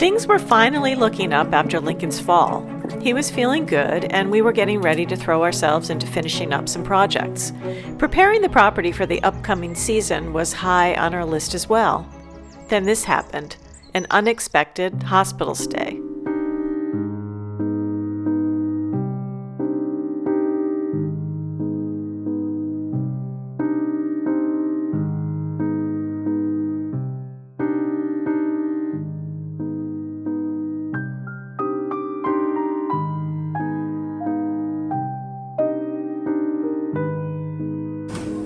Things were finally looking up after Lincoln's fall. He was feeling good, and we were getting ready to throw ourselves into finishing up some projects. Preparing the property for the upcoming season was high on our list as well. Then this happened, an unexpected hospital stay.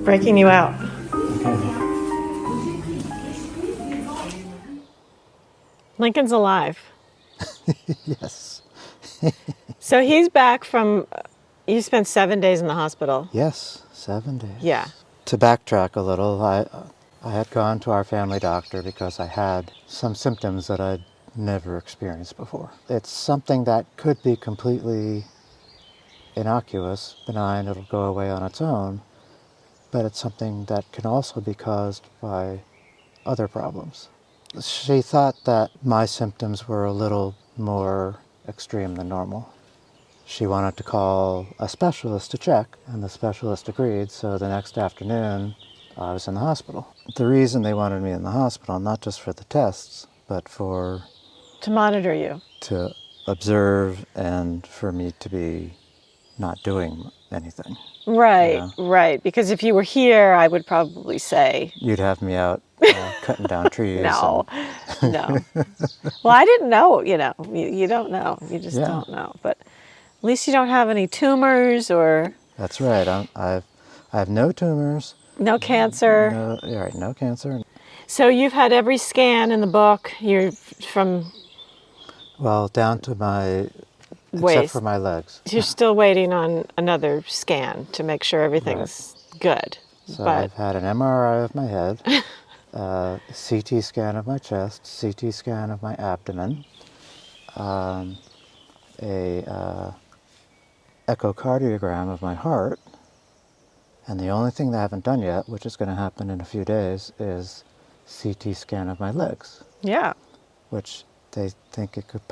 Breaking you out. Lincoln's alive. Yes. So he's back from, you spent 7 days in the hospital. Yes, 7 days. Yeah. To backtrack a little, I had gone to our family doctor because I had some symptoms that I'd never experienced before. It's something that could be completely innocuous, benign, it'll go away on its own, but it's something that can also be caused by other problems. She thought that my symptoms were a little more extreme than normal. She wanted to call a specialist to check, and the specialist agreed, so the next afternoon I was in the hospital. The reason they wanted me in the hospital, not just for the tests, but for... To monitor you. To observe and for me to be not doing anything. Right, you know? Right. Because if you were here, I would probably say... You'd have me out cutting down trees. No. Well, I didn't know, you don't know. You just don't know. But at least you don't have any tumors or... That's right. I have no tumors. No cancer. No cancer. So you've had every scan in the book. You're from... Well, down to my... waist. Except for my legs. You're still waiting on another scan to make sure everything's good. So I've had an MRI of my head, a CT scan of my chest, CT scan of my abdomen, a echocardiogram of my heart, and the only thing they haven't done yet, which is going to happen in a few days, is CT scan of my legs. Yeah. Which they think they could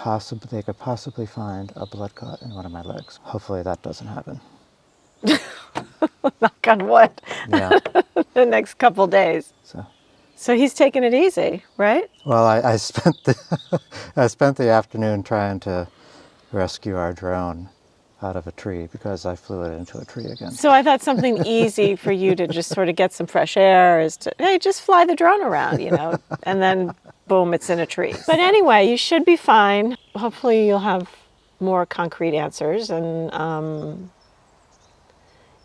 possibly find a blood clot in one of my legs. Hopefully that doesn't happen. Knock on wood. Yeah. The next couple days. So he's taking it easy, right? Well, I spent the afternoon trying to rescue our drone out of a tree because I flew it into a tree again. So I thought something easy for you to just sort of get some fresh air is to, hey, just fly the drone around, and then boom, it's in a tree. But anyway, you should be fine. Hopefully you'll have more concrete answers. And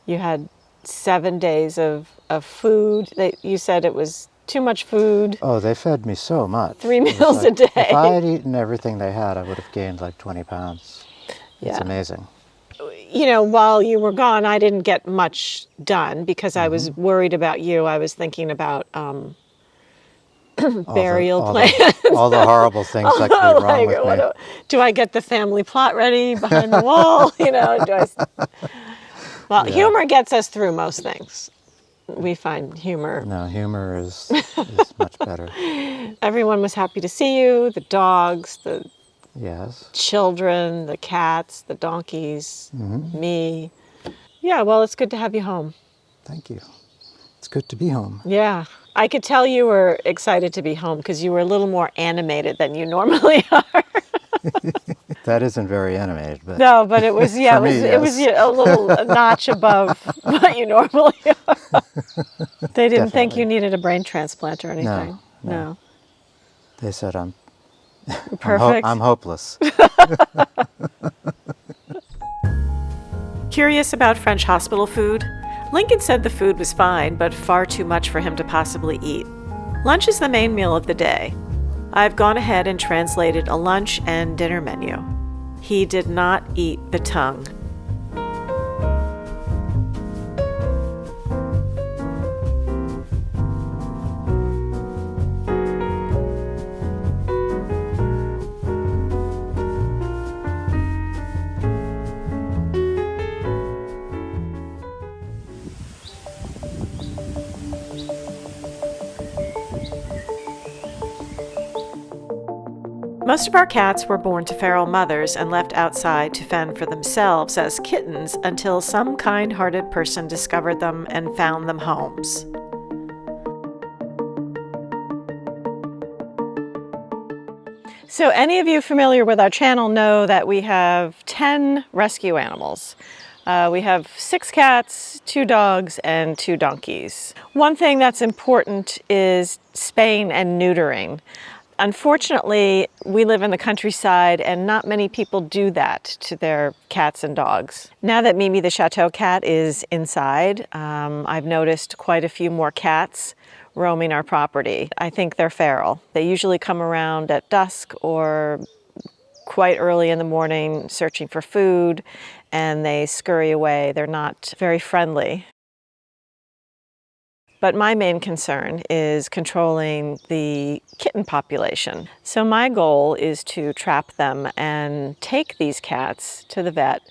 you had 7 days of food. You said it was too much food. Oh, they fed me so much. 3 meals a day. If I had eaten everything they had, I would have gained like 20 pounds. It's amazing. While you were gone, I didn't get much done because I was worried about you. I was thinking about burial plans. All the horrible things that could be wrong with me. Do I get the family plot ready behind the wall? Humor gets us through most things. We find humor. No, humor is much better. Everyone was happy to see you, the dogs, the children, the cats, the donkeys, me. Yeah, well, it's good to have you home. Thank you. It's good to be home. Yeah. I could tell you were excited to be home because you were a little more animated than you normally are. That isn't very animated, but... No, but it was, it was a little notch above what you normally are. They didn't think you needed a brain transplant or anything. No. They said I'm perfect. I'm hopeless. Curious about French hospital food? Lincoln said the food was fine, but far too much for him to possibly eat. Lunch is the main meal of the day. I've gone ahead and translated a lunch and dinner menu. He did not eat the tongue. Most of our cats were born to feral mothers and left outside to fend for themselves as kittens until some kind-hearted person discovered them and found them homes. So any of you familiar with our channel know that we have 10 rescue animals. We have 6 cats, 2 dogs, and 2 donkeys. One thing that's important is spaying and neutering. Unfortunately, we live in the countryside and not many people do that to their cats and dogs. Now that Mimi the Chateau cat is inside, I've noticed quite a few more cats roaming our property. I think they're feral. They usually come around at dusk or quite early in the morning searching for food, and they scurry away. They're not very friendly. But my main concern is controlling the kitten population. So my goal is to trap them and take these cats to the vet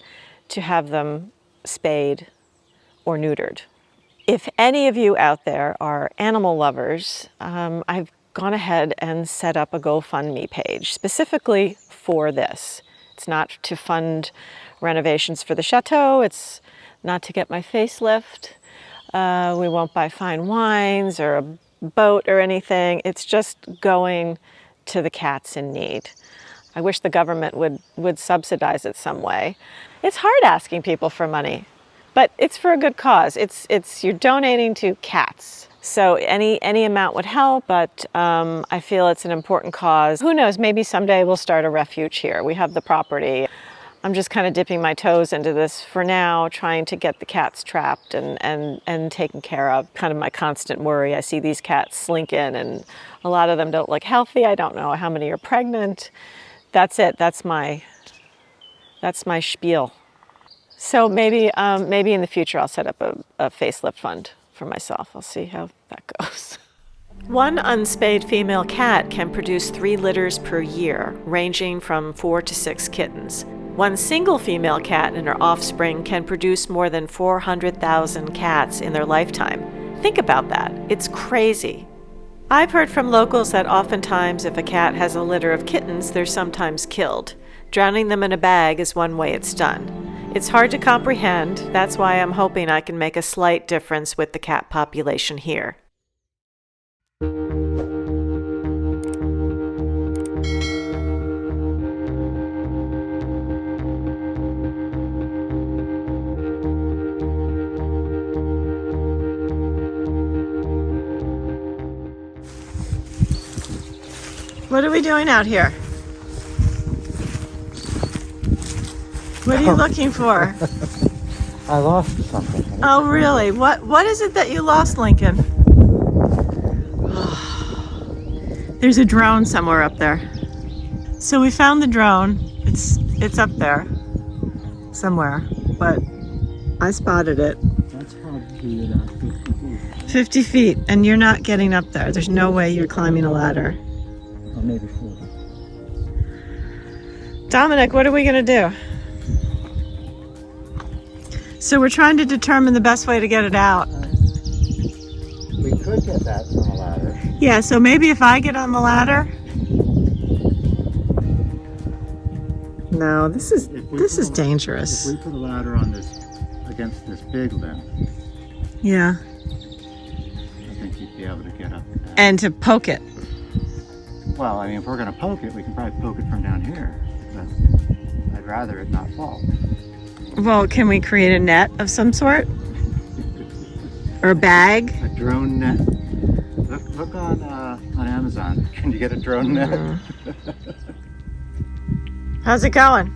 to have them spayed or neutered. If any of you out there are animal lovers, I've gone ahead and set up a GoFundMe page specifically for this. It's not to fund renovations for the chateau. It's not to get my facelift. We won't buy fine wines or a boat or anything. It's just going to the cats in need. I wish the government would subsidize it some way. It's hard asking people for money, but it's for a good cause. You're donating to cats. So any amount would help, but I feel it's an important cause. Who knows, maybe someday we'll start a refuge here. We have the property. I'm just kind of dipping my toes into this for now, trying to get the cats trapped and taken care of. Kind of my constant worry. I see these cats slink in and a lot of them don't look healthy. I don't know how many are pregnant. That's it. That's my spiel. So maybe in the future I'll set up a facelift fund for myself. I'll see how that goes. One unspayed female cat can produce 3 litters per year, ranging from 4 to 6 kittens. One single female cat and her offspring can produce more than 400,000 cats in their lifetime. Think about that. It's crazy. I've heard from locals that oftentimes if a cat has a litter of kittens, they're sometimes killed. Drowning them in a bag is one way it's done. It's hard to comprehend. That's why I'm hoping I can make a slight difference with the cat population here. What are we doing out here? What are you looking for? I lost something. Oh, really? What is it that you lost, Lincoln? There's a drone somewhere up there. So we found the drone. It's up there somewhere, but I spotted it. That's probably about 50 feet. 50 feet, and you're not getting up there. There's no way you're climbing a ladder. Or maybe 40. Dominic, what are we gonna do? So we're trying to determine the best way to get it out. We could get that from a ladder. Yeah, so maybe if I get on the ladder. No, this is dangerous. If we put a ladder on against this big limb, Yeah. I think you'd be able to get up there. And to poke it. Well, I mean, if we're going to poke it, we can probably poke it from down here. But I'd rather it not fall. Well, can we create a net of some sort? Or a bag? A drone net. Look on Amazon. Can you get a drone net? How's it going?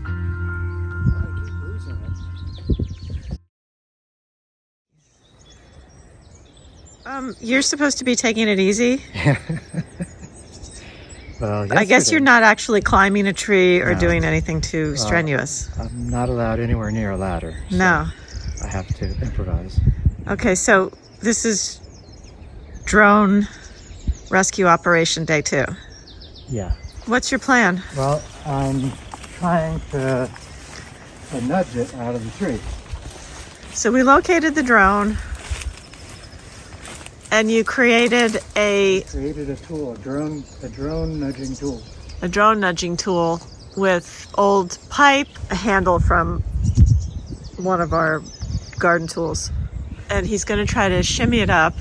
You're supposed to be taking it easy. Well, I guess you're not actually climbing a tree or No. doing anything too strenuous. I'm not allowed anywhere near a ladder. So No. I have to improvise. Okay, so this is drone rescue operation day 2. Yeah. What's your plan? Well, I'm trying to nudge it out of the tree. So we located the drone and you created a Created a tool, a drone nudging tool. a drone nudging tool with old pipe, a handle from one of our garden tools. And he's going to try to shimmy it up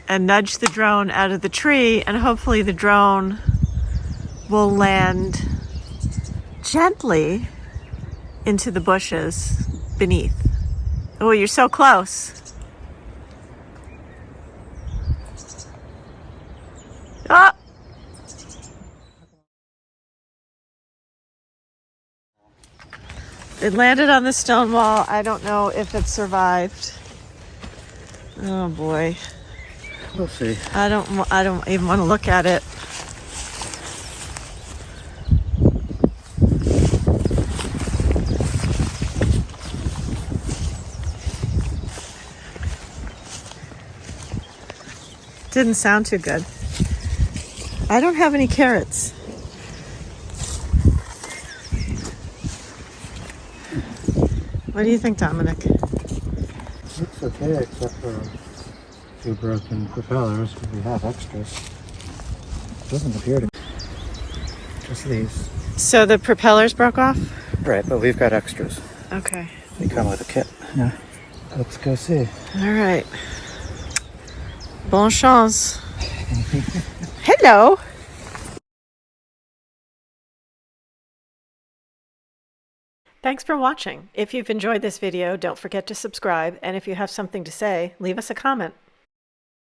and nudge the drone out of the tree, and hopefully the drone will land gently into the bushes beneath. Oh, you're so close. Ah! It landed on the stone wall. I don't know if it survived. Oh boy. We'll see. I don't even want to look at it. Didn't sound too good. I don't have any carrots. What do you think, Dominic? Looks okay, except for a few broken propellers, but we have extras. Doesn't appear to be. Just these. So the propellers broke off? Right, but we've got extras. Okay. They come with a kit. Yeah. Let's go see. All right. Bon chance. Hello. Thanks for watching. If you've enjoyed this video, don't forget to subscribe, and if you have something to say, leave us a comment.